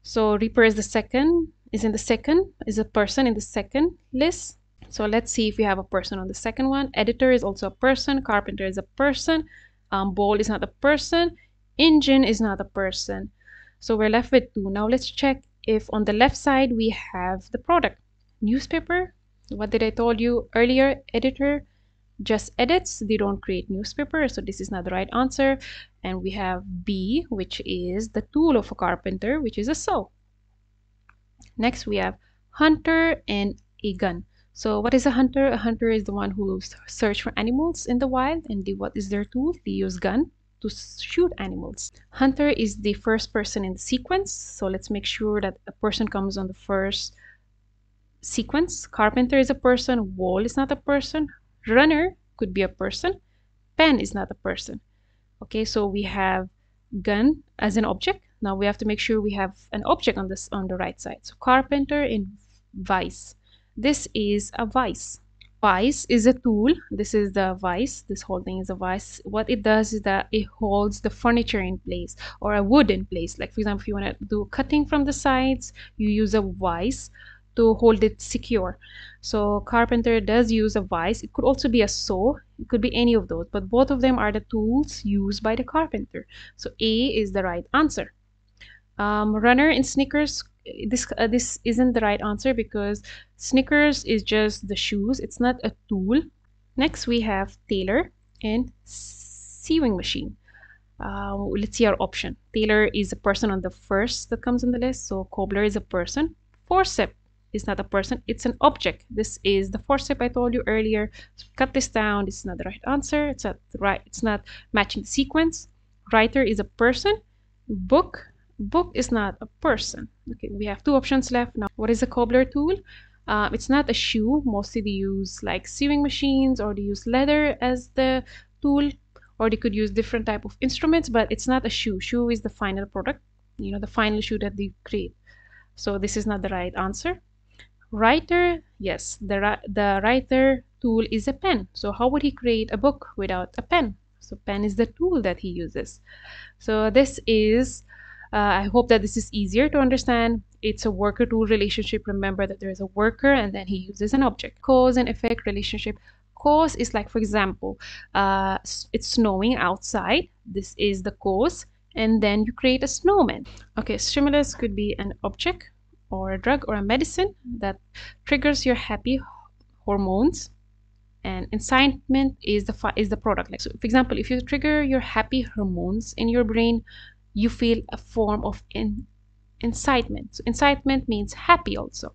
So reaper is is a person in the second list. So let's see if we have a person on the second one. Editor is also a person. Carpenter is a person. Bowl is not a person. Engine is not a person. So we're left with two. Now let's check if on the left side we have the product. Newspaper. What did I told you earlier? Editor just edits. They don't create newspaper. So this is not the right answer. And we have B, which is the tool of a carpenter, which is a saw. Next we have hunter and a gun. So what is a hunter? A hunter is the one who search for animals in the wild, and what is their tool? They use gun to shoot animals. Hunter is the first person in the sequence, so let's make sure that a person comes on the first sequence. Carpenter is a person, wall is not a person, runner could be a person, pen is not a person. Okay, so we have gun as an object. Now we have to make sure we have an object on the right side. So carpenter in vise. This is a vise. Vise is a tool. This is the vise. This whole thing is a vise. What it does is that it holds the furniture in place or a wood in place. Like for example, if you want to do cutting from the sides, you use a vise to hold it secure. So carpenter does use a vise. It could also be a saw. It could be any of those, but both of them are the tools used by the carpenter. So A is the right answer. Runner in sneakers, this isn't the right answer because sneakers is just the shoes. It's not a tool. Next we have tailor and sewing machine. Let's see our option. Tailor is a person on the first that comes on the list. So cobbler is a person. Forceps is not a person, it's an object. This is the forceps I told you earlier. So cut this down. This is not the right answer. It's not matching the sequence. Writer is a person. Book is not a person. Okay, we have two options left now. What is a cobbler tool? It's not a shoe. Mostly they use like sewing machines, or they use leather as the tool, or they could use different type of instruments, but it's not a shoe. Shoe is the final product, you know, the final shoe that they create. So this is not the right answer. Writer, yes, the writer tool is a pen. So how would he create a book without a pen? So pen is the tool that he uses. So this is I hope that this is easier to understand. It's a worker-tool relationship. Remember that there is a worker and then he uses an object. Cause and effect relationship. Cause is like, for example, it's snowing outside. This is the cause. And then you create a snowman. Okay, stimulus could be an object or a drug or a medicine that triggers your happy hormones. And incitement is the product. Like, so for example, if you trigger your happy hormones in your brain, you feel a form of incitement. So incitement means happy also.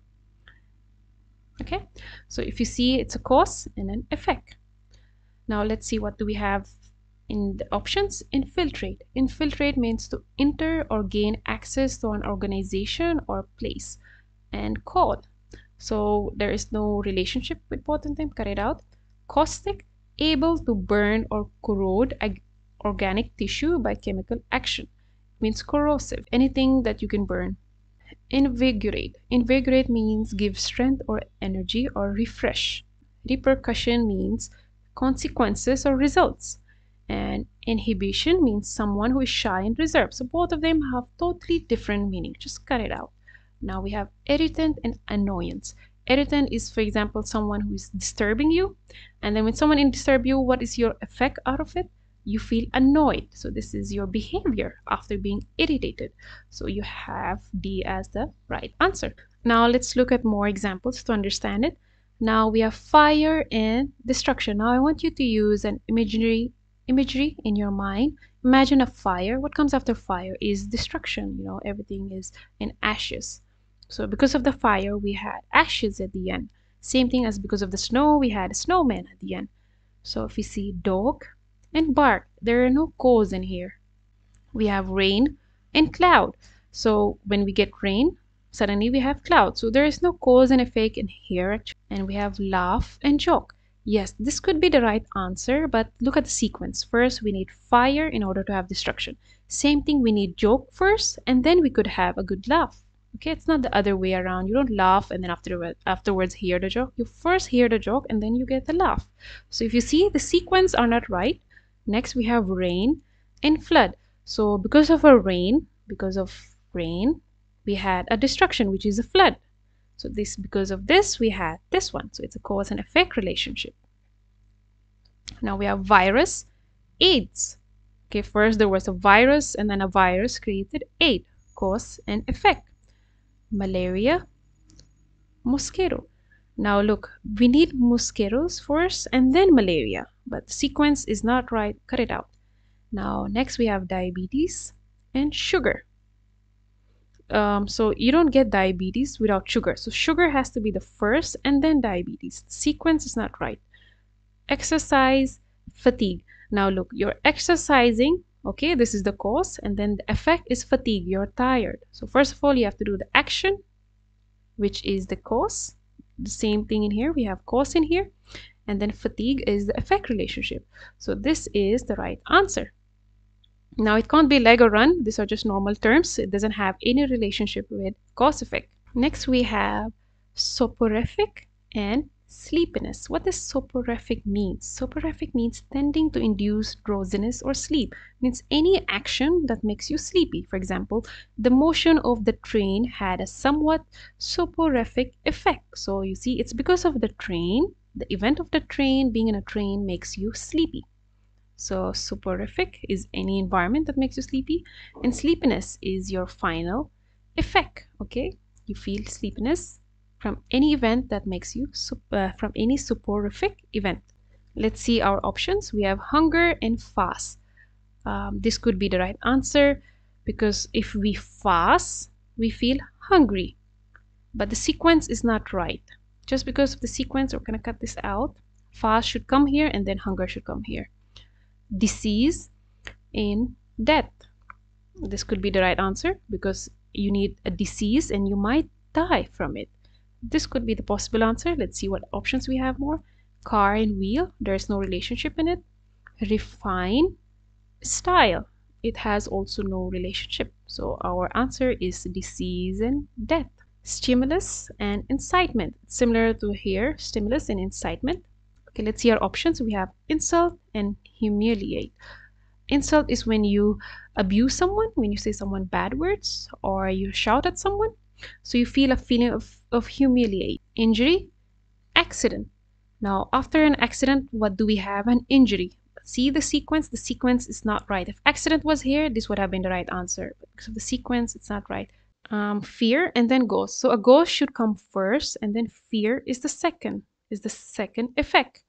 Okay, so if you see, it's a cause and an effect. Now let's see, what do we have in the options? Infiltrate. Infiltrate means to enter or gain access to an organization or place. And call. So there is no relationship with both of them. Cut it out. Caustic, able to burn or corrode organic tissue by chemical action. Means corrosive, anything that you can burn. Invigorate. Invigorate means give strength or energy or refresh. Repercussion means consequences or results. And inhibition means someone who is shy and reserved. So both of them have totally different meaning. Just cut it out. Now we have irritant and annoyance. Irritant is, for example, someone who is disturbing you. And then when someone disturbs you, what is your effect out of it? You feel annoyed. So this is your behavior after being irritated. So you have D as the right answer. Now let's look at more examples to understand it. Now we have fire and destruction. Now I want you to use an imagery in your mind. Imagine a fire. What comes after fire is destruction. You know, everything is in ashes. So because of the fire, we had ashes at the end. Same thing as because of the snow, we had a snowman at the end. So if you see dog and bark, there are no cause in here. We have rain and cloud. So when we get rain, suddenly we have cloud. So there is no cause and effect in here. And we have laugh and joke. Yes, this could be the right answer, but look at the sequence. First, we need fire in order to have destruction. Same thing, we need joke first, and then we could have a good laugh. Okay, it's not the other way around. You don't laugh and then afterwards hear the joke. You first hear the joke and then you get the laugh. So if you see, the sequence are not right. Next, we have rain and flood. So because of rain, we had a destruction, which is a flood. So because of this, we had this one. So it's a cause and effect relationship. Now we have virus, AIDS. Okay, first there was a virus and then a virus created AIDS, cause and effect. Malaria, mosquito. Now look, we need mosquitoes first and then malaria, but the sequence is not right. Cut it out. Now next we have diabetes and sugar. So you don't get diabetes without sugar. So sugar has to be the first and then diabetes. The sequence is not right. Exercise, fatigue. Now look, you're exercising, okay, this is the cause, and then the effect is fatigue, you're tired. So first of all, you have to do the action, which is the cause. The same thing in here, we have cause in here, and then fatigue is the effect relationship. So this is the right answer. Now it can't be leg or run, these are just normal terms. It doesn't have any relationship with cause effect. Next we have soporific and sleepiness. What does soporific mean? Soporific means tending to induce drowsiness or sleep. Means any action that makes you sleepy. For example, the motion of the train had a somewhat soporific effect. So you see, it's because of the train, the event of the train, being in a train makes you sleepy. So soporific is any environment that makes you sleepy, and sleepiness is your final effect. Okay, you feel sleepiness from any event that makes you from any soporific event. Let's see our options. We have hunger and fast. This could be the right answer because if we fast, we feel hungry, but the sequence is not right. Just because of the sequence, we're gonna cut this out. Fast should come here and then hunger should come here. Disease and death. This could be the right answer because you need a disease and you might die from it. This could be the possible answer. Let's see what options we have more. Car and wheel, there's no relationship in it. Refine, style, it has also no relationship. So our answer is disease and death. Stimulus and incitement, similar to here, stimulus and incitement. Okay, let's see our options. We have insult and humiliate. Insult is when you abuse someone, when you say someone bad words or you shout at someone. So you feel a feeling of humiliate. Injury, accident. Now after an accident, what do we have? An injury. See the sequence? The sequence is not right. If accident was here, this would have been the right answer. But because of the sequence, it's not right. Fear and then ghost. So a ghost should come first and then fear is the second effect,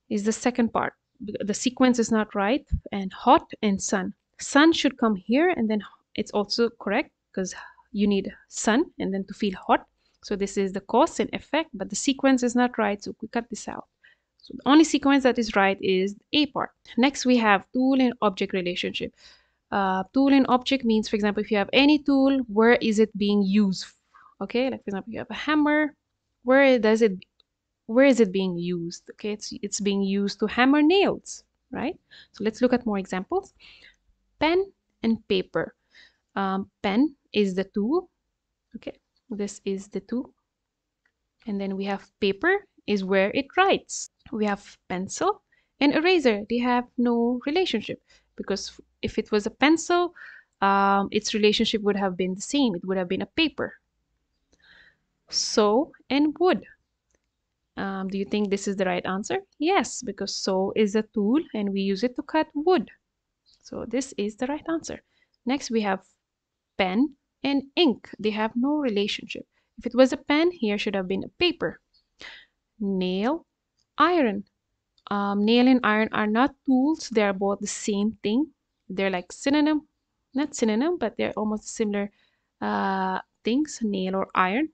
is the second part. The sequence is not right. And hot and sun. Sun should come here and then it's also correct because you need sun and then to feel hot. So this is the cause and effect, but the sequence is not right, so we cut this out. So the only sequence that is right is the A part. Next we have tool and object relationship. Tool and object means, for example, if you have any tool, where is it being used? Okay, like for example, you have a hammer. Where is it being used? Okay, it's being used to hammer nails, right? So let's look at more examples. Pen and paper. Pen is the tool. Okay, this is the tool. And then we have paper is where it writes. We have pencil and eraser. They have no relationship because if it was a pencil, its relationship would have been the same. It would have been a paper. Saw and wood. Do you think this is the right answer? Yes, because saw is a tool and we use it to cut wood. So this is the right answer. Next we have pen and ink. They have no relationship. If it was a pen, here should have been a paper. Nail, iron. Nail and iron are not tools. They are both the same thing. They're like synonym, not synonym, but they're almost similar things. Nail or iron.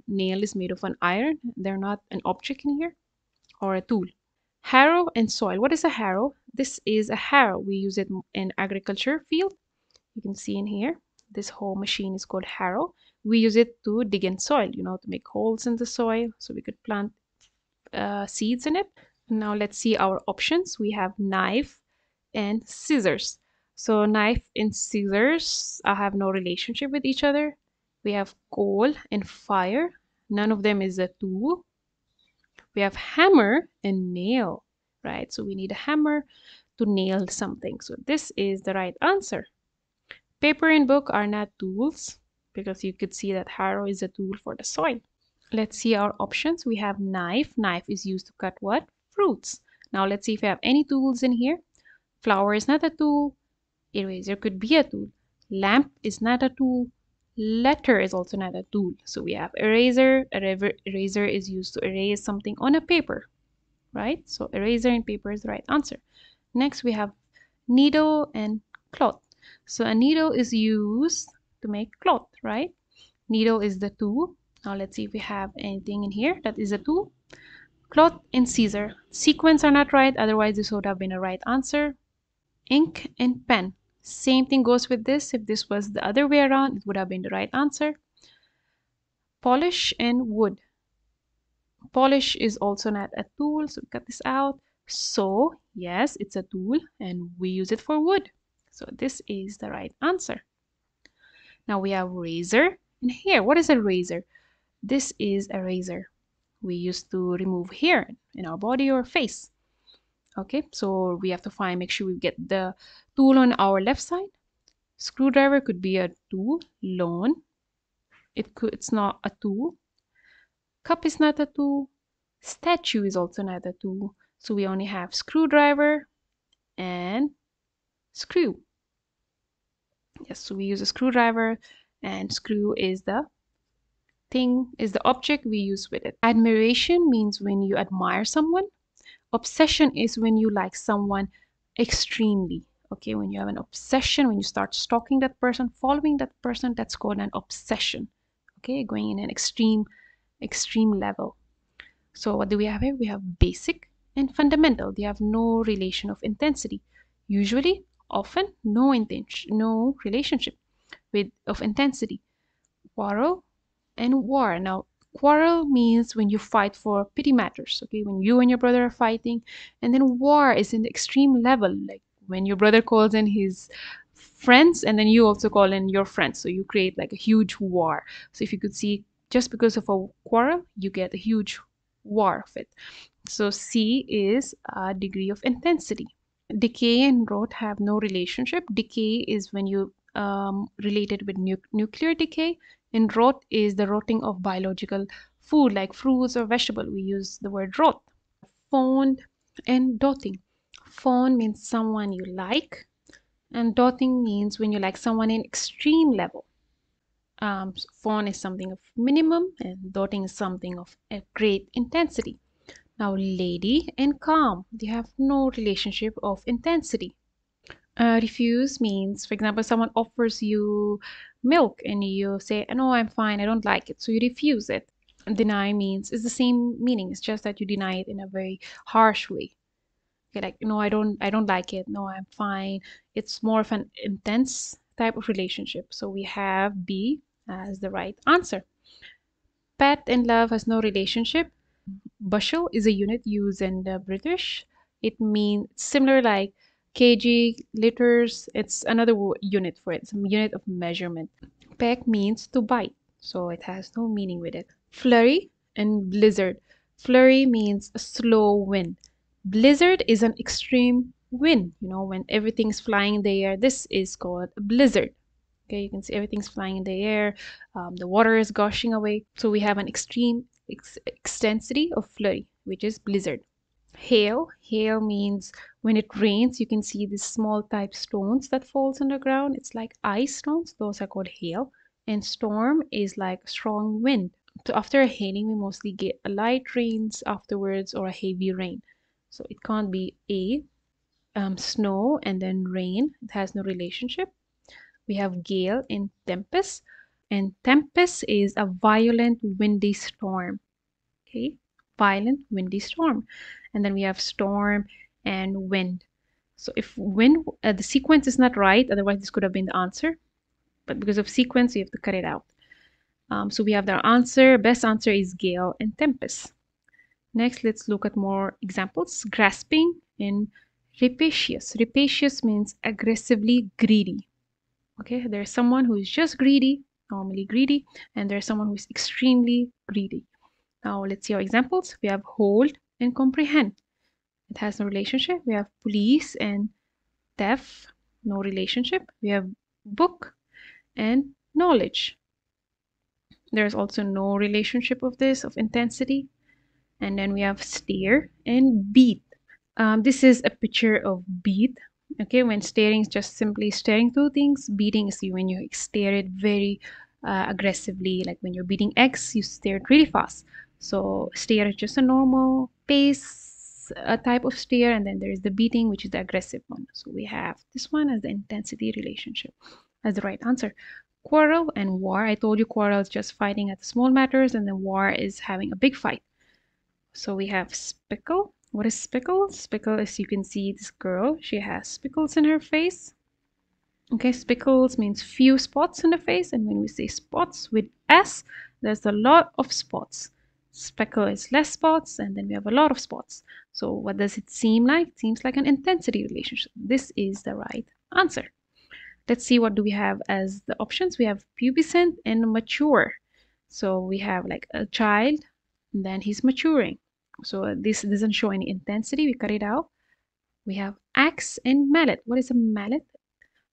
Nail is made of an iron. They're not an object in here or a tool. Harrow and soil. What is a harrow? This is a harrow. We use it in agriculture field. You can see in here. This whole machine is called harrow. We use it to dig in soil, to make holes in the soil so we could plant seeds in it. Now let's see our options. We have knife and scissors. So knife and scissors have no relationship with each other. We have coal and fire. None of them is a tool. We have hammer and nail, right? So we need a hammer to nail something. So this is the right answer. Paper and book are not tools because you could see that harrow is a tool for the soil. Let's see our options. We have knife. Knife is used to cut what? Fruits. Now let's see if we have any tools in here. Flower is not a tool. Eraser could be a tool. Lamp is not a tool. Letter is also not a tool. So we have eraser. Eraser is used to erase something on a paper, right? So eraser and paper is the right answer. Next we have needle and cloth. So a needle is used to make cloth, right? Needle is the tool. Now let's see if we have anything in here that is a tool. Cloth and scissor. Sequence are not right, otherwise this would have been a right answer. Ink and pen. Same thing goes with this. If this was the other way around, it would have been the right answer. Polish and wood. Polish is also not a tool, so we cut this out. So yes, it's a tool and we use it for wood. So this is the right answer. Now we have razor and hair. What is a razor? This is a razor we use to remove hair in our body or face. Okay, so we have to make sure we get the tool on our left side. Screwdriver could be a tool. Lawn, it's not a tool. Cup is not a tool. Statue is also not a tool. So we only have screwdriver and screw. Yes, so we use a screwdriver and screw is the object we use with it. Admiration means when you admire someone. Obsession is when you like someone extremely. Okay, when you have an obsession, when you start stalking that person, following that person, that's called an obsession. Okay, going in an extreme level. So what do we have here? We have basic and fundamental. They have no relation of intensity. Usually, often, no relationship of intensity. Quarrel and war. Now, quarrel means when you fight for petty matters, okay, when you and your brother are fighting. And then war is in the extreme level, like when your brother calls in his friends and then you also call in your friends, so you create like a huge war. So if you could see, just because of a quarrel you get a huge war of it. So C is a degree of intensity. Decay and rot have no relationship. Decay is when you related with nuclear decay, and rot is the rotting of biological food like fruits or vegetable. We use the word rot. Fond and doting. Fond means someone you like, and doting means when you like someone in extreme level. Fond is something of minimum and doting is something of a great intensity. Now lady and calm, they have no relationship of intensity. Refuse means, for example, someone offers you milk and you say, no, I'm fine, I don't like it, so you refuse it. Deny means it's the same meaning, it's just that you deny it in a very harsh way. Okay, like, no, I don't like it, no, I'm fine. It's more of an intense type of relationship. So we have B as the right answer. Pet and love has no relationship. Bushel is a unit used in the British. It means similar like kg, liters. It's another unit for it. It's a unit of measurement. Peck means to bite, so it has no meaning with it. Flurry and blizzard. Flurry means a slow wind. Blizzard is an extreme wind, when everything's flying in the air. This is called a blizzard. Okay, you can see everything's flying in the air. The water is gushing away. So we have an extreme extensity of flurry, which is blizzard. Hail means when it rains, you can see these small type stones that falls on the ground. It's like ice stones. Those are called hail. And storm is like strong wind. So after a hailing, we mostly get a light rains afterwards or a heavy rain. So it can't be a snow and then rain. It has no relationship. We have gale and tempest. And tempest is a violent windy storm. Okay, violent windy storm. And then we have storm and wind. So if wind, the sequence is not right, otherwise this could have been the answer. But because of sequence, you have to cut it out. So we have the answer. Best answer is gale and tempest. Next, let's look at more examples. Grasping and rapacious. Rapacious means aggressively greedy. Okay, there's someone who is just greedy, normally greedy, and there's someone who is extremely greedy. Now let's see our examples. We have hold and comprehend. It has no relationship. We have police and deaf, no relationship. We have book and knowledge. There's also no relationship of this, of intensity. And then we have stare and beat. This is a picture of beat. Okay, when staring is just simply staring through things. Beating is when you stare it very aggressively, like when you're beating X, you stare it really fast. So stare is just a normal pace, a type of stare, and then there is the beating, which is the aggressive one. So we have this one as the intensity relationship as the right answer. Quarrel and war. I told you quarrel is just fighting at the small matters, and then war is having a big fight. So we have speckle. What is speckle? Speckle is, you can see this girl, she has speckles in her face. Okay, speckles means few spots in the face, and when we say spots with S, there's a lot of spots. Speckle is less spots, and then we have a lot of spots. So what does it seem like? It seems like an intensity relationship. This is the right answer. Let's see, what do we have as the options. We have pubescent and mature. So we have like a child, and then he's maturing. So this doesn't show any intensity. We cut it out. We have axe and mallet. What is a mallet?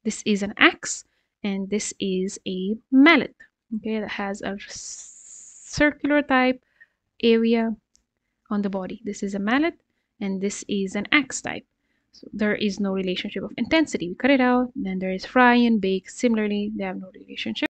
This is an axe, and this is a mallet. Okay, that has a circular type area on the body. This is a mallet, and this is an axe type. So there is no relationship of intensity. We cut it out. Then there is fry and bake. Similarly, they have no relationship.